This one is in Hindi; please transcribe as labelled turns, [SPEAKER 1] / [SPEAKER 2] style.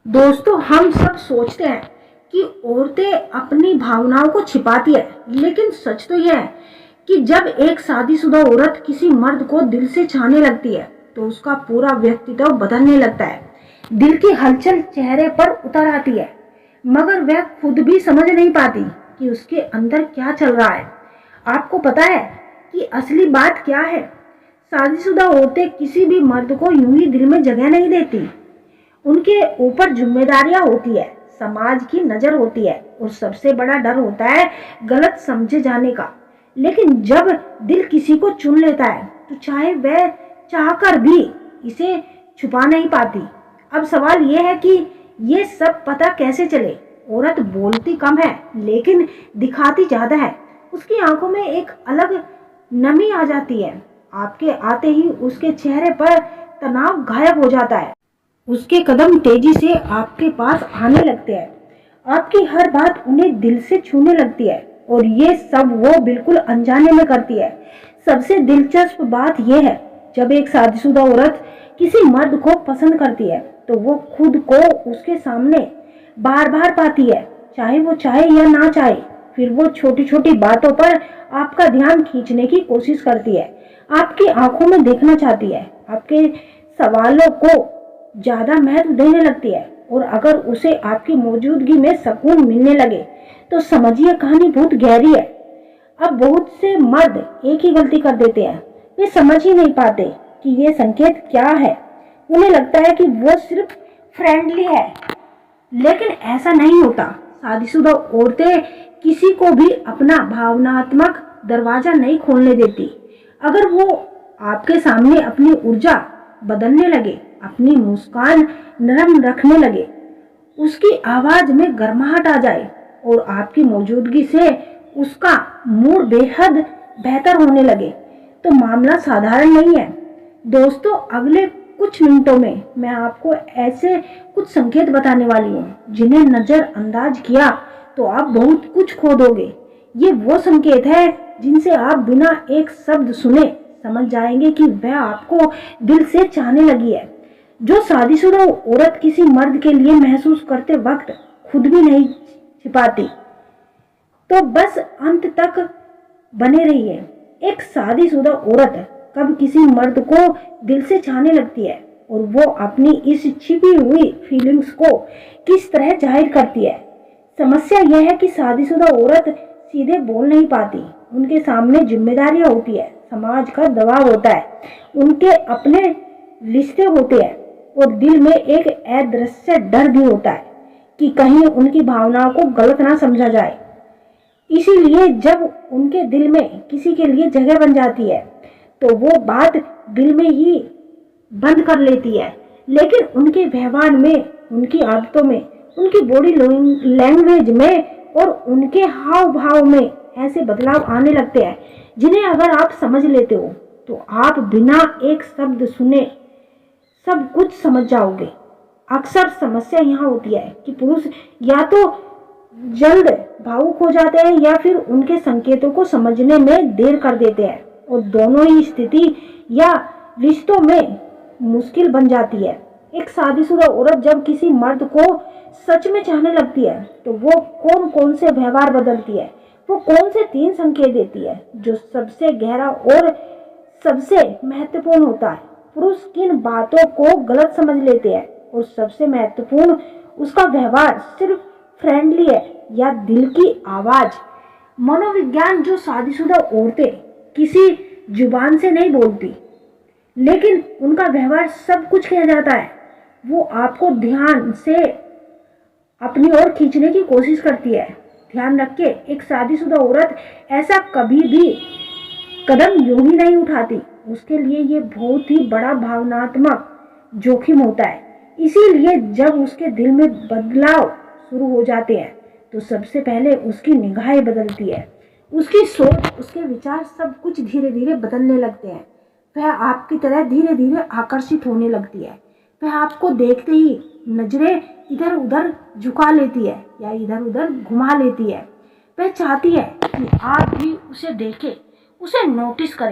[SPEAKER 1] दोस्तों, हम सब सोचते हैं कि औरतें अपनी भावनाओं को छिपाती है, लेकिन सच तो यह है कि जब एक शादीशुदा औरत किसी मर्द को दिल से चाहने लगती है तो उसका पूरा व्यक्तित्व बदलने लगता है। दिल की हलचल चेहरे पर उतर आती है, मगर वह खुद भी समझ नहीं पाती कि उसके अंदर क्या चल रहा है। आपको पता है कि असली बात क्या है? शादीशुदा औरतें किसी भी मर्द को यूं ही दिल में जगह नहीं देती। उनके ऊपर जिम्मेदारियां होती है, समाज की नजर होती है और सबसे बड़ा डर होता है गलत समझे जाने का। लेकिन जब दिल किसी को चुन लेता है तो चाहे वह चाहकर भी इसे छुपा नहीं पाती। अब सवाल यह है कि ये सब पता कैसे चले? औरत बोलती कम है लेकिन दिखाती ज्यादा है। उसकी आंखों में एक अलग नमी आ जाती है। आपके आते ही उसके चेहरे पर तनाव गायब हो जाता है। उसके कदम तेजी से आपके पास आने लगते हैं। आपकी हर बात उन्हें दिल से छूने लगती है और ये सब वो बिल्कुल अनजाने में करती है। सबसे दिलचस्प बात यह है, जब एक शादीशुदा औरत किसी मर्द को पसंद करती है तो वो खुद को उसके सामने बार बार पाती है, चाहे वो चाहे या ना चाहे। फिर वो छोटी छोटी बातों पर आपका ध्यान खींचने की कोशिश करती है, आपकी आंखों में देखना चाहती है, आपके सवालों को ज्यादा महत्व देने लगती है। और अगर उसे आपकी मौजूदगी में सुकून मिलने लगे तो समझिए कहानी बहुत गहरी है। अब बहुत से मर्द एक ही गलती कर देते हैं, वे समझ ही नहीं पाते कि ये संकेत क्या है। उन्हें लगता है कि वो सिर्फ फ्रेंडली है, लेकिन ऐसा नहीं होता। शादीशुदा औरतें किसी को भी अपना भावनात्मक दरवाजा नहीं खोलने देती। अगर वो आपके सामने अपनी ऊर्जा बदलने लगे, अपनी मुस्कान नरम रखने लगे, उसकी आवाज में गर्माहट आ जाए और आपकी मौजूदगी से उसका मूड बेहद बेहतर होने लगे, तो मामला साधारण नहीं है। दोस्तों, अगले कुछ मिनटों में मैं आपको ऐसे कुछ संकेत बताने वाली हूँ जिन्हें नजरअंदाज किया तो आप बहुत कुछ खो दोगे। ये वो संकेत है जिनसे आप बिना एक शब्द सुने समझ जाएंगे कि वह आपको दिल से चाहने लगी है। जो शादीशुदा औरत किसी मर्द के लिए महसूस करते वक्त खुद भी नहीं छिपाती, तो बस अंत तक बने रहिए। एक शादीशुदा औरत कब किसी मर्द को दिल से चाहने लगती है और वो अपनी इस छिपी हुई फीलिंग्स को किस तरह जाहिर करती है। समस्या यह है कि शादीशुदा औरत सीधे बोल नहीं पाती। उनके सामने जिम्मेदारियां होती है, समाज का दबाव होता है, उनके अपने रिश्ते होते हैं और दिल में एक अदृश्य डर भी होता है कि कहीं उनकी भावनाओं को गलत ना समझा जाए। इसीलिए जब उनके दिल में किसी के लिए जगह बन जाती है तो वो बात दिल में ही बंद कर लेती है। लेकिन उनके व्यवहार में, उनकी आदतों में, उनकी बॉडी लैंग्वेज में और उनके हाव भाव में ऐसे बदलाव आने लगते हैं जिन्हें अगर आप समझ लेते हो तो आप बिना एक शब्द सुने सब कुछ समझ जाओगे। अक्सर समस्या यहाँ होती है कि पुरुष या तो जल्द भावुक हो जाते हैं या फिर उनके संकेतों को समझने में देर कर देते हैं, और दोनों ही स्थिति या रिश्तों में मुश्किल बन जाती है। एक शादीशुदा औरत जब किसी मर्द को सच में चाहने लगती है तो वो कौन कौन से व्यवहार बदलती है, वो कौन से 3 संकेत देती है जो सबसे गहरा और सबसे महत्वपूर्ण होता है। पुरुष किन बातों को गलत समझ लेते हैं और सबसे महत्वपूर्ण, उसका व्यवहार सिर्फ फ्रेंडली है या दिल की आवाज। मनोविज्ञान, जो शादीशुदा औरतें किसी जुबान से नहीं बोलती लेकिन उनका व्यवहार सब कुछ कह जाता है, वो आपको ध्यान से अपनी ओर खींचने की कोशिश करती है। ध्यान रखिए, एक शादीशुदा औरत ऐसा कभी भी कदम यूं ही नहीं उठाती। उसके लिए ये बहुत ही बड़ा भावनात्मक जोखिम होता है। इसीलिए जब उसके दिल में बदलाव शुरू हो जाते हैं तो सबसे पहले उसकी निगाहें बदलती है, उसकी सोच, उसके विचार, सब कुछ धीरे धीरे बदलने लगते हैं। वह आपकी तरह धीरे धीरे आकर्षित होने लगती है। वह आपको देखते ही नजरें इधर उधर झुका लेती है या इधर उधर घुमा लेती है। वह चाहती है कि आप भी उसे देखें, उसे नोटिस करें।